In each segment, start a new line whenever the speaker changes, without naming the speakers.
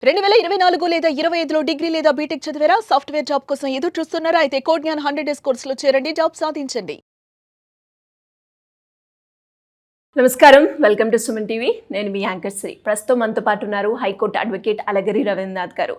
2024 లేదా 25లో డిగ్రీ లేదా బీటెక్ చదివారా? సాఫ్ట్‌వేర్ జాబ్ కోసం ఎదురు చూస్తున్నారా? అయితే కోడ్ జ్ఞాన్ 100 డేస్ కోర్సులో చేరండి, జాబ్ సాధించండి.
నమస్కారం, వెల్కమ్ టు సుమన్ టీవీ. నేను మీ యాంకర్ శ్రీ. ప్రస్తుతం మనతో పాటు ఉన్నారు హైకోర్టు అడ్వకేట్ అలగిరి రవీంద్రనాథ్ గారు.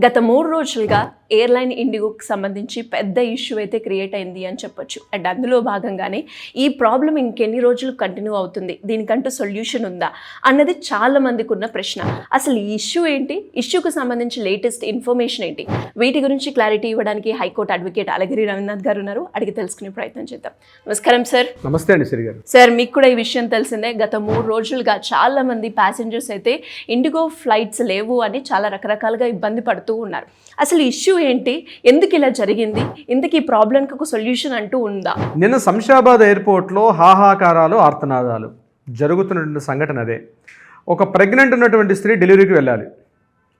గత 3 రోజులుగా ఎయిర్లైన్ ఇండిగోకి సంబంధించి పెద్ద ఇష్యూ అయితే క్రియేట్ అయింది అని చెప్పొచ్చు. అండ్ అందులో భాగంగానే ఈ ప్రాబ్లం ఇంకెన్ని రోజులు కంటిన్యూ అవుతుంది, దీనికంటూ సొల్యూషన్ ఉందా అన్నది చాలా మందికి ఉన్న ప్రశ్న. అసలు ఈ ఇష్యూ ఏంటి, ఇష్యూకి సంబంధించి లేటెస్ట్ ఇన్ఫర్మేషన్ ఏంటి, వీటి గురించి క్లారిటీ ఇవ్వడానికి హైకోర్టు అడ్వకేట్ అలగిరి రవీంద్రనాథ్ గారు ఉన్నారు. అడిగి తెలుసుకునే ప్రయత్నం చేద్దాం. నమస్కారం సార్.
నమస్తే అండి శ్రీ గారు.
సార్, మీకు కూడా ఈ విషయం తెలిసిందే, గత 3 రోజులుగా చాలా మంది ప్యాసింజర్స్ అయితే ఇండిగో ఫ్లైట్స్ లేవు అని చాలా రకరకాలుగా ఇబ్బంది పడుతూ ఉన్నారు. అసలు ఇష్యూ ఏంటి, ఎందుకు ఇలా జరిగింది, ఇందుకు ఈ ప్రాబ్లంకి ఒక సొల్యూషన్ అంటూ ఉందా?
నిన్న శంషాబాద్ ఎయిర్పోర్ట్లో హాహాకారాలు, ఆర్తనాదాలు జరుగుతున్న సంఘటన అదే. ఒక ప్రెగ్నెంట్ ఉన్నటువంటి స్త్రీ డెలివరీకి వెళ్ళాలి,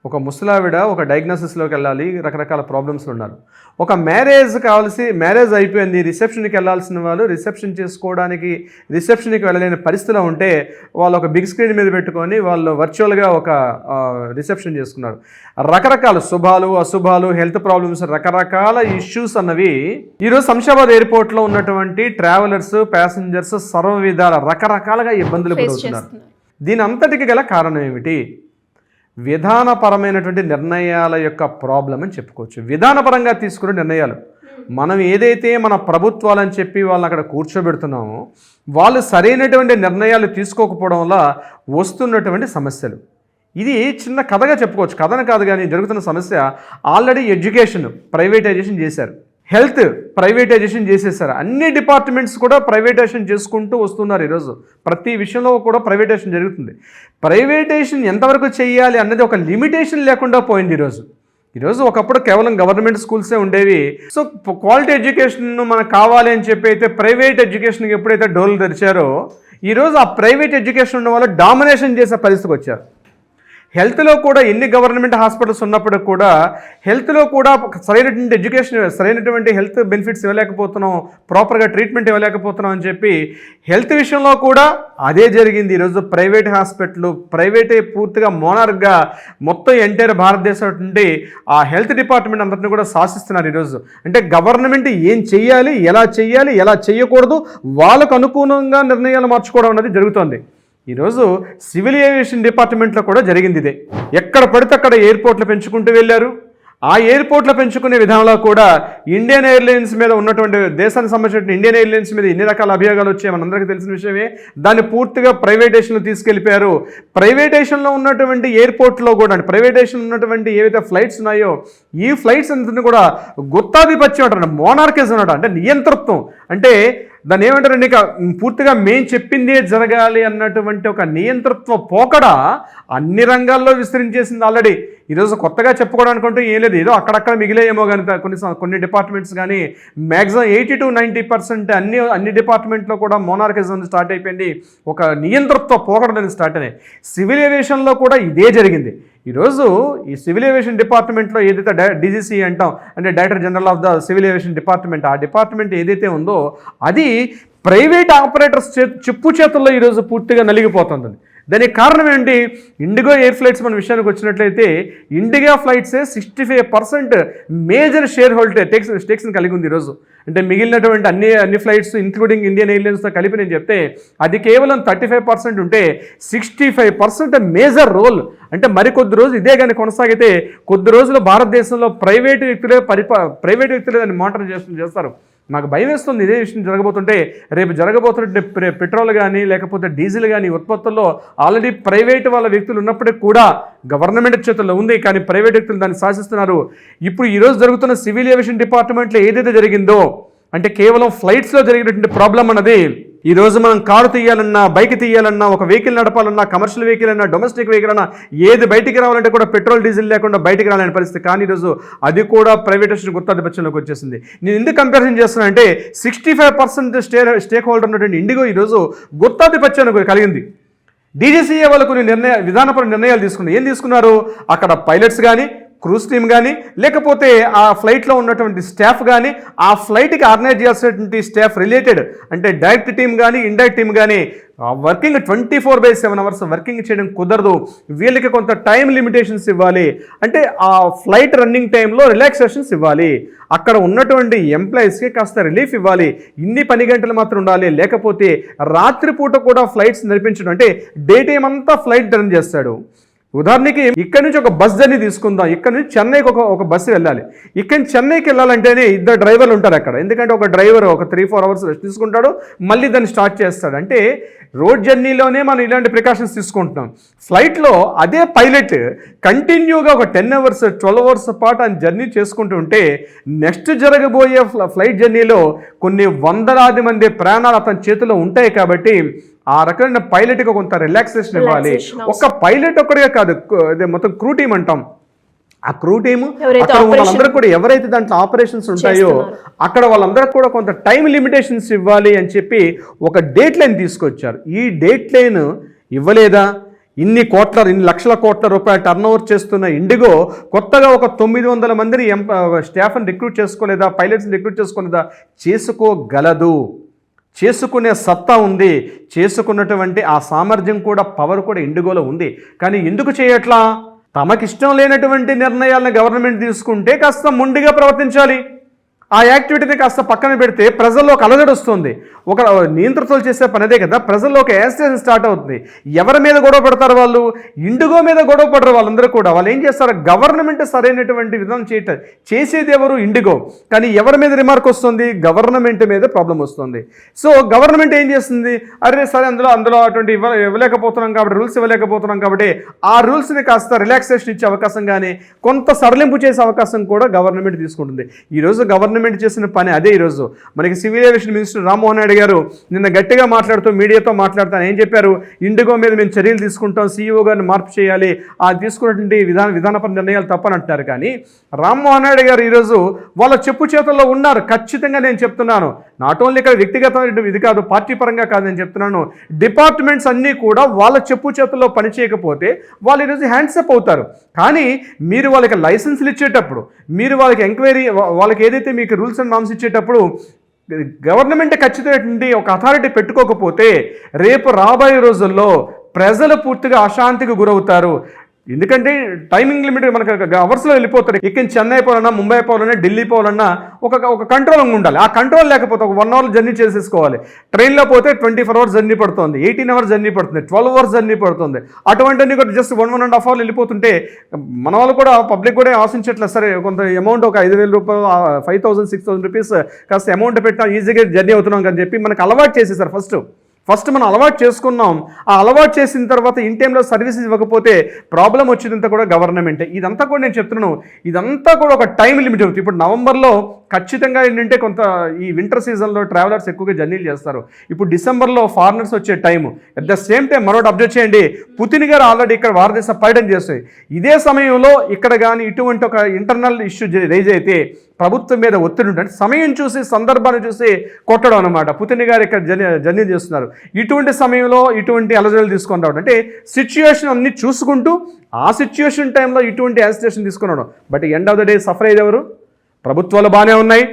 ఒక ముసలావిడ ఒక డయాగ్నోసిస్లోకి వెళ్ళాలి, రకరకాల ప్రాబ్లమ్స్ ఉన్నారు. ఒక మ్యారేజ్ అయిపోయింది, రిసెప్షన్కి వెళ్ళాల్సిన వాళ్ళు రిసెప్షన్ చేసుకోవడానికి రిసెప్షన్కి వెళ్ళలేని పరిస్థితిలో ఉంటే వాళ్ళు ఒక బిగ్ స్క్రీన్ మీద పెట్టుకొని వాళ్ళు వర్చువల్గా ఒక రిసెప్షన్ చేసుకున్నారు. రకరకాల శుభాలు అశుభాలు, హెల్త్ ప్రాబ్లమ్స్, రకరకాల ఇష్యూస్ అన్నవి ఈరోజు శంషాబాద్ ఎయిర్పోర్ట్లో ఉన్నటువంటి ట్రావెలర్స్, ప్యాసింజర్స్ సర్వ విధాల రకరకాలుగా ఇబ్బందులు పడుతున్నారు. దీని అంతటికి గల కారణం ఏమిటి? విధానపరమైనటువంటి నిర్ణయాల యొక్క ప్రాబ్లం అని చెప్పుకోవచ్చు. విధానపరంగా తీసుకునే నిర్ణయాలు, మనం ఏదైతే మన ప్రభుత్వాలని చెప్పి వాళ్ళని అక్కడ కూర్చోబెడుతున్నామో వాళ్ళు సరైనటువంటి నిర్ణయాలు తీసుకోకపోవడం వల్ల వస్తున్నటువంటి సమస్యలు. ఇది చిన్న కథగా చెప్పుకోవచ్చు, కథను కాదు కానీ జరుగుతున్న సమస్య. ఆల్రెడీ ఎడ్యుకేషన్ ప్రైవేటైజేషన్ చేశారు, హెల్త్ ప్రైవేటైజేషన్ చేసేసారు, అన్ని డిపార్ట్మెంట్స్ కూడా ప్రైవేటైజేషన్ చేసుకుంటూ వస్తున్నారు. ఈరోజు ప్రతి విషయంలో కూడా ప్రైవేటైజేషన్ జరుగుతుంది. ప్రైవేటైజేషన్ ఎంతవరకు చేయాలి అన్నది ఒక లిమిటేషన్ లేకుండా పోయింది. ఈరోజు ఒకప్పుడు కేవలం గవర్నమెంట్ స్కూల్సే ఉండేవి. సో క్వాలిటీ ఎడ్యుకేషన్ మనకు కావాలి అని చెప్పి అయితే ప్రైవేట్ ఎడ్యుకేషన్కి ఎప్పుడైతే డోర్లు తెరిచారో ఈరోజు ఆ ప్రైవేట్ ఎడ్యుకేషన్ ఉన్న వాళ్ళు డామినేషన్ చేసే పరిస్థితికి వచ్చారు. హెల్త్లో కూడా ఎన్ని గవర్నమెంట్ హాస్పిటల్స్ ఉన్నప్పుడు కూడా హెల్త్లో కూడా సరైనటువంటి ఎడ్యుకేషన్, సరైనటువంటి హెల్త్ బెనిఫిట్స్ ఇవ్వలేకపోతున్నాం, ప్రాపర్గా ట్రీట్మెంట్ ఇవ్వలేకపోతున్నాం అని చెప్పి హెల్త్ విషయంలో కూడా అదే జరిగింది. ఈరోజు ప్రైవేట్ హాస్పిటల్, ప్రైవేటే పూర్తిగా మోనార్క్గా మొత్తం ఎంటైర్ భారతదేశం నుండి ఆ హెల్త్ డిపార్ట్మెంట్ అందరినీ కూడా శాసిస్తున్నారు ఈరోజు. అంటే గవర్నమెంట్ ఏం చెయ్యాలి, ఎలా చేయకూడదు, వాళ్ళకు అనుకూలంగా నిర్ణయాలు మార్చుకోవడం అనేది జరుగుతుంది. ఈరోజు సివిల్ ఏవియేషన్ డిపార్ట్మెంట్లో కూడా జరిగింది ఇదే. ఎక్కడ పడితే అక్కడ ఎయిర్పోర్ట్లు పెంచుకుంటూ వెళ్ళారు. ఆ ఎయిర్పోర్ట్లో పెంచుకునే విధానంలో కూడా ఇండియన్ ఎయిర్లైన్స్ మీద ఉన్నటువంటి, దేశానికి సంబంధించిన ఇండియన్ ఎయిర్లైన్స్ మీద ఎన్ని రకాల అభియోగాలు వచ్చాయి మనందరికీ తెలిసిన విషయమే. దాన్ని పూర్తిగా ప్రైవేటైజేషన్లో తీసుకెళ్ళిపోయారు. ప్రైవేటైజేషన్లో ఉన్నటువంటి ఎయిర్పోర్ట్లో కూడా, ప్రైవేటైజేషన్ ఉన్నటువంటి ఏవైతే ఫ్లైట్స్ ఉన్నాయో ఈ ఫ్లైట్స్ అంతా కూడా గుత్తాధిపత్యం అంటారు, మోనార్కిజం అన్నమాట. అంటే నియంతృత్వం, అంటే దాన్ని ఏమంటారు, నీకు పూర్తిగా మేం చెప్పిందే జరగాలి అన్నటువంటి ఒక నియంతృత్వ పోకడ అన్ని రంగాల్లో విస్తరించేసింది ఆల్రెడీ. ఈరోజు కొత్తగా చెప్పుకోవడానికి ఏం లేదు, ఏదో అక్కడక్కడ మిగిలేయేమో కానీ కొన్ని డిపార్ట్మెంట్స్ కానీ మ్యాక్సిమం 80 to 90% అన్ని డిపార్ట్మెంట్లో కూడా మోనార్కిజం స్టార్ట్ అయిపోయింది, ఒక నియంతృత్వ పోకడ అనేది స్టార్ట్ అయినాయి. సివిల్ ఏవియేషన్లో కూడా ఇదే జరిగింది. ఈరోజు ఈ సివిల్ ఏవియేషన్ డిపార్ట్మెంట్లో ఏదైతే డీజీసీ అంటాం, అంటే director general of the civil aviation department, ఆ డిపార్ట్మెంట్ ఏదైతే ఉందో అది ప్రైవేట్ ఆపరేటర్స్ చెప్పు చేతుల్లో ఈరోజు పూర్తిగా నలిగిపోతుంది. దానికి కారణం ఏంటి? ఇండిగో ఎయిర్ ఫ్లైట్స్ మన విషయానికి వచ్చినట్లయితే ఇండిగో ఫ్లైట్సే 65% మేజర్ షేర్ హోల్డర్ స్టేక్స్ని కలిగి ఉంది ఈరోజు. అంటే మిగిలినటువంటి అన్ని ఫ్లైట్స్ ఇంక్లూడింగ్ ఇండియన్ ఎయిర్లైన్స్తో కలిపి నేను చెప్తే అది కేవలం 35% ఉంటే 65% మేజర్ రోల్. అంటే మరికొద్ది రోజులు ఇదే కానీ కొనసాగితే కొద్ది రోజులు భారతదేశంలో ప్రైవేటు వ్యక్తులే దాన్ని మానిటర్ చేస్తారు. నాకు భయం వేస్తుంది ఇదే విషయం జరగబోతుంటే. రేపు జరగబోతుంటే పెట్రోల్ కానీ లేకపోతే డీజిల్ కానీ ఉత్పత్తుల్లో ఆల్రెడీ ప్రైవేట్ వాళ్ళ వ్యక్తులు ఉన్నప్పటికీ కూడా గవర్నమెంట్ చేతుల్లో ఉంది, కానీ ప్రైవేట్ వ్యక్తులు దాన్ని శాసిస్తున్నారు. ఇప్పుడు ఈరోజు జరుగుతున్న సివిల్ ఏవియేషన్ డిపార్ట్మెంట్లో ఏదైతే జరిగిందో, అంటే కేవలం ఫ్లైట్స్లో జరిగినటువంటి ప్రాబ్లం అన్నది ఈరోజు మనం కారు తీయాలన్నా, బైక్ తీయాలన్నా, ఒక వెహికల్ నడపాలన్నా, కమర్షియల్ వెహికల్ అన్నా, డొమెస్టిక్ వెహికల్ అన్నా, ఏది బయటికి రావాలంటే కూడా పెట్రోల్ డీజిల్ లేకుండా బయటికి రాలేని పరిస్థితి. కానీ ఈరోజు అది కూడా ప్రైవేటైజేషన్ గుత్తాధిపత్యంలోకి వచ్చేసింది. నేను ఎందుకు కంపారిజన్ చేస్తున్నా అంటే 65% స్టేక్ హోల్డర్ ఉన్నటువంటి ఇండిగో ఈరోజు గుత్తాధిపత్యాన్ని కలిగింది. డీజీసీఏ వాళ్ళు కొన్ని విధానపర నిర్ణయాలు తీసుకున్నారు. ఏం తీసుకున్నారు? అక్కడ పైలట్స్ కానీ, క్రూజ్ టీమ్ కానీ లేకపోతే ఆ ఫ్లైట్లో ఉన్నటువంటి స్టాఫ్ కానీ ఆ ఫ్లైట్కి ఆర్గనైజ్ చేసేటువంటి స్టాఫ్ రిలేటెడ్ అంటే డైరెక్ట్ టీం కానీ ఇండైరెక్ట్ టీం కానీ వర్కింగ్ 24/7 అవర్స్ వర్కింగ్ చేయడం కుదరదు. వీళ్ళకి కొంత టైం లిమిటేషన్స్ ఇవ్వాలి. అంటే ఆ ఫ్లైట్ రన్నింగ్ టైంలో రిలాక్సేషన్స్ ఇవ్వాలి. అక్కడ ఉన్నటువంటి ఎంప్లాయీస్కి కాస్త రిలీఫ్ ఇవ్వాలి. ఇన్ని పని గంటలు మాత్రం ఉండాలి. లేకపోతే రాత్రిపూట కూడా ఫ్లైట్స్ నడిపించడం అంటే డే టైం అంతా ఫ్లైట్ రన్ చేస్తాడు. ఉదాహరణకి ఇక్కడ నుంచి ఒక బస్ జర్నీ తీసుకుందాం. ఇక్కడ నుంచి చెన్నైకి ఒక బస్సు వెళ్ళాలి. ఇక్కడ నుంచి చెన్నైకి వెళ్ళాలంటేనే 2 డ్రైవర్లు ఉంటారు అక్కడ. ఎందుకంటే ఒక డ్రైవర్ ఒక 3-4 అవర్స్ రెస్ట్ తీసుకుంటాడు, మళ్ళీ దాన్ని స్టార్ట్ చేస్తాడు. అంటే రోడ్ జర్నీలోనే మనం ఇలాంటి ప్రికాషన్స్ తీసుకుంటున్నాం. ఫ్లైట్లో అదే పైలట్ కంటిన్యూగా ఒక 10 అవర్స్ 12 అవర్స్ పాటు ఆయన జర్నీ చేసుకుంటూ ఉంటే నెక్స్ట్ జరగబోయే ఫ్లైట్ జర్నీలో కొన్ని వందలాది మంది ప్రాణాలు అతని చేతిలో ఉంటాయి. కాబట్టి ఆ రకమైన పైలట్కి కొంత రిలాక్సేషన్ ఇవ్వాలి. ఒక పైలట్ ఒక్కడిగా కాదు, మొత్తం క్రూ టీమ్ అంటాం. ఆ క్రూ టీమ్ అక్కడ వాళ్ళందరూ కూడా ఎవరైతే దాంట్లో ఆపరేషన్స్ ఉంటాయో అక్కడ వాళ్ళందరికీ కూడా కొంత టైం లిమిటేషన్స్ ఇవ్వాలి అని చెప్పి ఒక డేట్ లైన్ తీసుకొచ్చారు. ఈ డేట్ లైన్ ఇవ్వలేదా? ఇన్ని లక్షల కోట్ల రూపాయల టర్న్ ఓవర్ చేస్తున్న ఇండిగో కొత్తగా ఒక 900 మందిని స్టాఫ్ని రిక్రూట్ చేసుకోలేదా? పైలట్స్ని రిక్రూట్ చేసుకోలేదా? చేసుకోగలదు. చేసుకునే సత్తా ఉంది. చేసుకున్నటువంటి ఆ సామర్థ్యం కూడా పవర్ కూడా ఇండిగోలో ఉంది. కానీ ఎందుకు చేయట్లా? తమకిష్టం లేనటువంటి నిర్ణయాలను గవర్నమెంట్ తీసుకుంటే కాస్త మొండిగా ప్రవర్తించాలి. ఆ యాక్టివిటీని కాస్త పక్కన పెడితే ప్రజల్లో ఒక అలజడి వస్తుంది. ఒక నియంత్రితులు చేసే పని అదే కదా. ప్రజల్లో ఒక యాజిటేషన్ స్టార్ట్ అవుతుంది. ఎవరి మీద గొడవ పడతారు? వాళ్ళు ఇండిగో మీద గొడవ పడరు. వాళ్ళందరూ కూడా వాళ్ళు ఏం చేస్తారు? గవర్నమెంట్ సరైనటువంటి విధానం చేసేది ఎవరు? ఇండిగో. కానీ ఎవరి మీద రిమార్క్ వస్తుంది? గవర్నమెంట్ మీద ప్రాబ్లం వస్తుంది. సో గవర్నమెంట్ ఏం చేస్తుంది? అరే సరే అందులో అటువంటి ఇవ్వలేకపోతున్నాం కాబట్టి, రూల్స్ ఇవ్వలేకపోతున్నాం కాబట్టి ఆ రూల్స్ని కాస్త రిలాక్సేషన్ ఇచ్చే అవకాశం కానీ కొంత సడలింపు చేసే అవకాశం కూడా గవర్నమెంట్ తీసుకుంటుంది. ఈరోజు గవర్నమెంట్ చేసిన పని అదే. ఈరోజు మనకి civil aviation minister Rammohan Naidu గారు నిన్న గట్టిగా మాట్లాడుతూ మీడియాతో మాట్లాడుతాను ఏం చెప్పారు? ఇండిగో మీద మేము చర్యలు తీసుకుంటాం, సీఈఓ గారిని మార్పు చేయాలి, ఆ తీసుకున్నటువంటి విధానపర నిర్ణయాలు తప్పని అంటారు. కానీ రామ్మోహన్ నాయుడు గారు ఈరోజు వాళ్ళ చెప్పు చేతుల్లో ఉన్నారు. ఖచ్చితంగా నేను చెప్తున్నాను, నాట్ ఓన్లీ ఇక్కడ వ్యక్తిగతమైన ఇది కాదు, పార్టీ పరంగా కాదు, నేను చెప్తున్నాను డిపార్ట్మెంట్స్ అన్నీ కూడా వాళ్ళ చెప్పు చేతుల్లో పనిచేయకపోతే వాళ్ళు ఈరోజు హ్యాండ్సప్ అవుతారు. కానీ మీరు వాళ్ళకి లైసెన్సులు ఇచ్చేటప్పుడు, మీరు వాళ్ళకి ఎంక్వైరీ, వాళ్ళకి ఏదైతే మీకు రూల్స్ అండ్ నామ్స్ ఇచ్చేటప్పుడు గవర్నమెంట్ ఖచ్చితమైనటువంటి ఒక అథారిటీ పెట్టుకోకపోతే రేపు రాబోయే రోజుల్లో ప్రజలు పూర్తిగా అశాంతికి గురవుతారు. ఎందుకంటే టైమింగ్ లిమిట్ మనకు అవర్స్లో వెళ్ళిపోతారు. ఇక్కడ చెన్నై పోవాలన్నా, ముంబై పోవాలన్నా, ఢిల్లీ పోవాలన్నా ఒక కంట్రోల్ ఉండాలి. ఆ కంట్రోల్ లేకపోతే ఒక 1 అవర్ జర్నీ చేసేసుకోవాలి. ట్రైన్లో పోతే 24 అవర్స్ జర్నీ పడుతుంది, 18 అవర్స్ జర్నీ పడుతుంది, 12 అవర్స్ జర్నీ పడుతుంది. అటువంటివన్నీ కూడా జస్ట్ 1.5 అవర్లు వెళ్ళిపోతుంటే మన వాళ్ళు కూడా పబ్లిక్ కూడా ఆశించట్లేదు. సరే కొంత అమౌంట్ ఒక 5,000 రూపాయలు 5,000-6,000 రూపీస్ కాస్త అమౌంట్ పెట్టినా ఈజీగా జర్నీ అవుతున్నాం అని చెప్పి మనకు అలవాటు చేసేసారు. ఫస్ట్ మనం అలవాటు చేసుకున్నాం. ఆ అలవాటు చేసిన తర్వాత ఇన్ టైంలో సర్వీసెస్ ఇవ్వకపోతే ప్రాబ్లం వచ్చేదంతా కూడా గవర్నమెంటే. ఇదంతా కూడా నేను చెప్తున్నాను, ఇదంతా కూడా ఒక టైం లిమిట్ అవుతుంది. ఇప్పుడు నవంబర్లో ఖచ్చితంగా ఏంటంటే కొంత ఈ వింటర్ సీజన్లో ట్రావెలర్స్ ఎక్కువగా జర్నీలు చేస్తారు. ఇప్పుడు డిసెంబర్లో ఫారినర్స్ వచ్చే time. At the same time మరొకటి అబ్జర్వ్ చేయండి, పుతిన్ గారు ఆల్రెడీ ఇక్కడ భారతదేశ పర్యటన చేస్తాయి. ఇదే సమయంలో ఇక్కడ కానీ ఇటువంటి ఒక ఇంటర్నల్ ఇష్యూ రైజ్ అయితే ప్రభుత్వం మీద ఒత్తిడి ఉంటుంది. సమయం చూసి, సందర్భాన్ని చూసి కొట్టడం అనమాట. పుతిన్ గారు ఇక్కడ జర్నీ చేస్తున్నారు. ఇటువంటి సమయంలో ఇటువంటి అలజడులు తీసుకొని రావడం అంటే సిచ్యుయేషన్ అన్ని చూసుకుంటూ ఆ సిచ్యుయేషన్ టైంలో ఇటువంటి యాజిటేషన్ తీసుకున్నాడు. But end of the day suffer అయ్యేది ఎవరు? ప్రభుత్వాలు బాగానే ఉన్నాయి,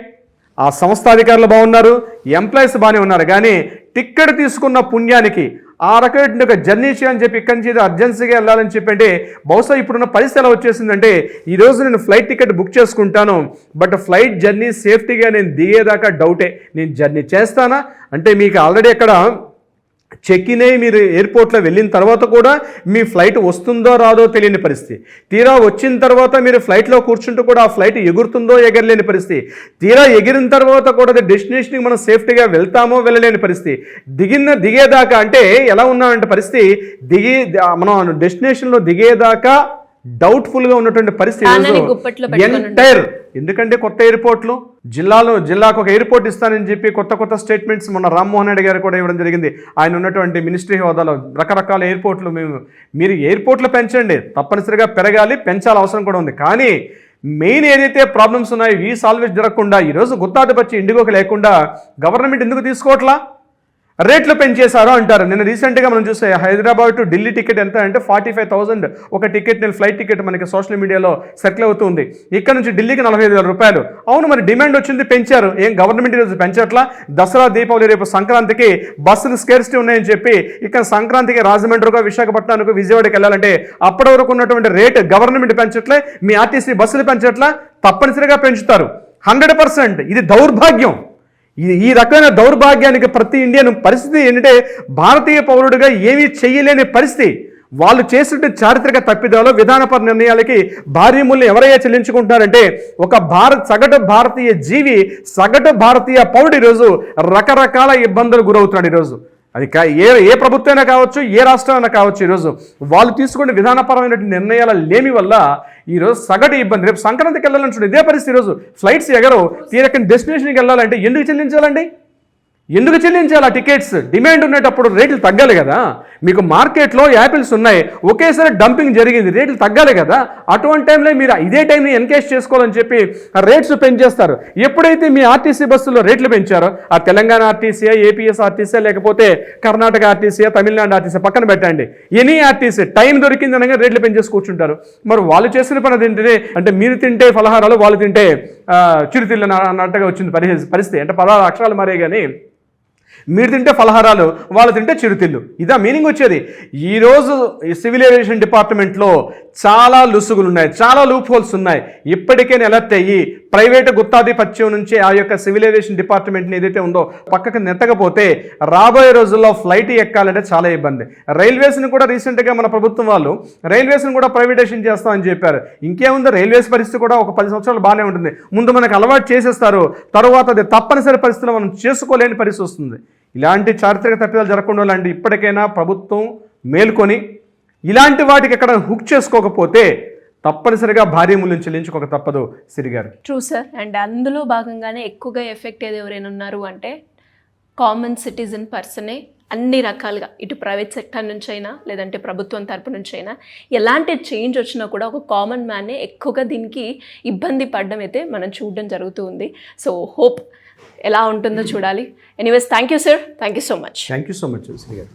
ఆ సంస్థాధికారులు బాగున్నారు, ఎంప్లాయీస్ బాగానే ఉన్నారు. కానీ టిక్కెట్ తీసుకున్న పుణ్యానికి ఆ రకమైన ఒక జర్నీ చేయని చెప్పి ఇక్కడి నుంచి అర్జెన్సీగా వెళ్ళాలని చెప్పి అంటే బహుశా ఇప్పుడున్న పరిస్థితి ఎలా వచ్చేసిందంటే ఈరోజు నేను ఫ్లైట్ టికెట్ బుక్ చేసుకుంటాను, బట్ ఫ్లైట్ జర్నీ సేఫ్టీగా నేను దిగేదాకా డౌటే. నేను జర్నీ చేస్తానా అంటే మీకు ఆల్రెడీ అక్కడ చెక్ ఇన్ అయ్యి మీరు ఎయిర్పోర్ట్లో వెళ్ళిన తర్వాత కూడా మీ ఫ్లైట్ వస్తుందో రాదో తెలియని పరిస్థితి. తీరా వచ్చిన తర్వాత మీరు ఫ్లైట్లో కూర్చుంటూ కూడా ఆ ఫ్లైట్ ఎగురుతుందో ఎగరలేని పరిస్థితి. తీరా ఎగిరిన తర్వాత కూడా అది డెస్టినేషన్కి మనం సేఫ్టీగా వెళ్తామో వెళ్ళలేని పరిస్థితి. దిగేదాకా అంటే ఎలా ఉన్నామంటే పరిస్థితి మనం డెస్టినేషన్లో దిగేదాకా డౌట్ఫుల్గా ఉన్నటువంటి పరిస్థితి ఎంటైర్. ఎందుకంటే కొత్త ఎయిర్పోర్ట్లు జిల్లాకు ఒక ఎయిర్పోర్ట్ ఇస్తానని చెప్పి కొత్త స్టేట్మెంట్స్ మొన్న రామ్మోహన్ నాయుడు గారు కూడా ఇవ్వడం జరిగింది. ఆయన ఉన్నటువంటి మినిస్ట్రీ హోదాలో రకరకాల ఎయిర్పోర్ట్లు మీరు ఎయిర్పోర్ట్లు పెంచండి, తప్పనిసరిగా పెంచాల అవసరం కూడా ఉంది. కానీ మెయిన్ ఏదైతే ప్రాబ్లమ్స్ ఉన్నాయో ఈ సాల్వేజ్ జరగకుండా ఈరోజు గుత్తాధిపత్యం ఇండిగోకి లేకుండా గవర్నమెంట్ ఎందుకు తీసుకోవట్లా? రేట్లు పెంచేశారు అంటారు. నిన్న రీసెంట్గా మనం చూస్తే హైదరాబాద్ టు ఢిల్లీ టికెట్ ఎంత అంటే 45,000 ఒక టికెట్, నేను ఫ్లైట్ టికెట్ మనకి సోషల్ మీడియాలో సర్కిల్ అవుతుంది. ఇక్కడ నుంచి ఢిల్లీకి 45,000 రూపాయలు. అవును, మరి డిమాండ్ వచ్చింది, పెంచారు. ఏం గవర్నమెంట్ ఈరోజు పెంచట్లా? దసరా, దీపావళి, రేపు సంక్రాంతికి బస్సులు స్కేర్సిటీ ఉన్నాయని చెప్పి ఇక్కడ సంక్రాంతికి రాజమండ్రిగా, విశాఖపట్నానికి, విజయవాడకి వెళ్ళాలంటే అప్పటి వరకు ఉన్నటువంటి రేటు గవర్నమెంట్ పెంచట్లే, మీ ఆర్టీసీ బస్సులు పెంచట్లా, తప్పనిసరిగా పెంచుతారు 100%. ఇది దౌర్భాగ్యం. ఈ రకమైన దౌర్భాగ్యానికి ప్రతి ఇండియన్ పరిస్థితి ఏంటంటే భారతీయ పౌరుడిగా ఏమీ చెయ్యలేని పరిస్థితి. వాళ్ళు చేసిన చారిత్రక తప్పిదాలు, విధానపర నిర్ణయాలకి భారీ మూల్యం ఎవరైనా చెల్లించుకుంటున్నారంటే ఒక సగటు భారతీయ జీవి, సగటు భారతీయ పౌరుడు ఈరోజు రకరకాల ఇబ్బందులు గురవుతున్నాడు. ఈరోజు అది ఏ ప్రభుత్వమైనా కావచ్చు, ఏ రాష్ట్రమైనా కావచ్చు, ఈరోజు వాళ్ళు తీసుకునే విధానపరమైన నిర్ణయాల లేమి వల్ల ఈరోజు సగటు ఇబ్బంది. రేపు సంక్రాంతికి వెళ్ళాలని చూడండి, ఇదే పరిస్థితి. ఈరోజు ఫ్లైట్స్ ఎగరవు, తీరకని డెస్టినేషన్కి వెళ్ళాలంటే ఎందుకు చెల్లించాలండి? ఎందుకు చెల్లించాలి? ఆ టికెట్స్ డిమాండ్ ఉండేటప్పుడు రేట్లు తగ్గాలి కదా. మీకు మార్కెట్లో యాపిల్స్ ఉన్నాయి, ఒకేసారి డంపింగ్ జరిగింది, రేట్లు తగ్గాలి కదా. అటువంటి టైంలో మీరు ఇదే టైంని ఎన్కేష్ చేసుకోవాలని చెప్పి రేట్స్ పెంచేస్తారు. ఎప్పుడైతే మీ ఆర్టీసీ బస్సుల్లో రేట్లు పెంచారో, ఆ తెలంగాణ ఆర్టీసీయా, ఏపీఎస్ ఆర్టీసీయా, లేకపోతే కర్ణాటక ఆర్టీసీయా, తమిళనాడు ఆర్టీసీ పక్కన పెట్టండి, ఎనీ ఆర్టీసీ టైం దొరికింది అనగా రేట్లు పెంచేసి కూర్చుంటారు. మరి వాళ్ళు చేసిన పని ఏంటంటే, అంటే మీరు తింటే ఫలహారాలు, వాళ్ళు తింటే చిరుతిళ్ళు అన్నట్టుగా వచ్చింది పరిస్థితి. అంటే 16 అక్షరాలు మారే కానీ మీరు తింటే ఫలహారాలు, వాళ్ళు తింటే చిరుతిళ్ళు, ఇదా మీనింగ్ వచ్చేది. ఈరోజు ఈ సివిల్ ఏవియేషన్ డిపార్ట్మెంట్లో చాలా లుసుగులు ఉన్నాయి, చాలా లూప్ హోల్స్ ఉన్నాయి. ఇప్పటికైనా అలర్ట్ అయ్యి ప్రైవేటు గుత్తాధిపత్యం నుంచి ఆ యొక్క సివిల్ ఏవియేషన్ డిపార్ట్మెంట్ని ఏదైతే ఉందో పక్కకు నెట్టకపోతే రాబోయే రోజుల్లో ఫ్లైట్ ఎక్కాలంటే చాలా ఇబ్బంది. రైల్వేస్ని కూడా రీసెంట్గా మన ప్రభుత్వం వాళ్ళు రైల్వేస్ని కూడా ప్రైవేటైజేషన్ చేస్తామని చెప్పారు. ఇంకేముంది, రైల్వేస్ పరిస్థితి కూడా ఒక 10 సంవత్సరాలు బాగానే ఉంటుంది. ముందు మనకు అలవాటు చేసేస్తారు, తర్వాత అది తప్పనిసరి పరిస్థితుల్లో మనం చేసుకోలేని పరిస్థితి వస్తుంది. ఇలాంటి చారిత్రక తప్పిదాలు జరగకుండా లాంటి ఇప్పటికైనా ప్రభుత్వం మేల్కొని ఇలాంటి వాటికి ఎక్కడ హుక్ చేసుకోకపోతే తప్పనిసరిగా భారీ మూల్యం చెల్లించుకోక తప్పదు. సిరిగారు
ట్రూ సార్. అండ్ అందులో భాగంగానే ఎక్కువగా ఎఫెక్ట్ ఏది ఎవరైనా ఉన్నారు అంటే కామన్ సిటిజన్ పర్సనే. అన్ని రకాలుగా ఇటు ప్రైవేట్ సెక్టర్ నుంచి అయినా లేదంటే ప్రభుత్వం తరపు నుంచి అయినా ఎలాంటి చేంజ్ వచ్చినా కూడా ఒక కామన్ మ్యానే ఎక్కువగా దీనికి ఇబ్బంది పడడం అయితే మనం చూడడం జరుగుతూ ఉంది. సో హోప్ ఎలా ఉంటుందో చూడాలి. Anyways, thank you sir, thank you so much.
Thank you so much Shri గారు.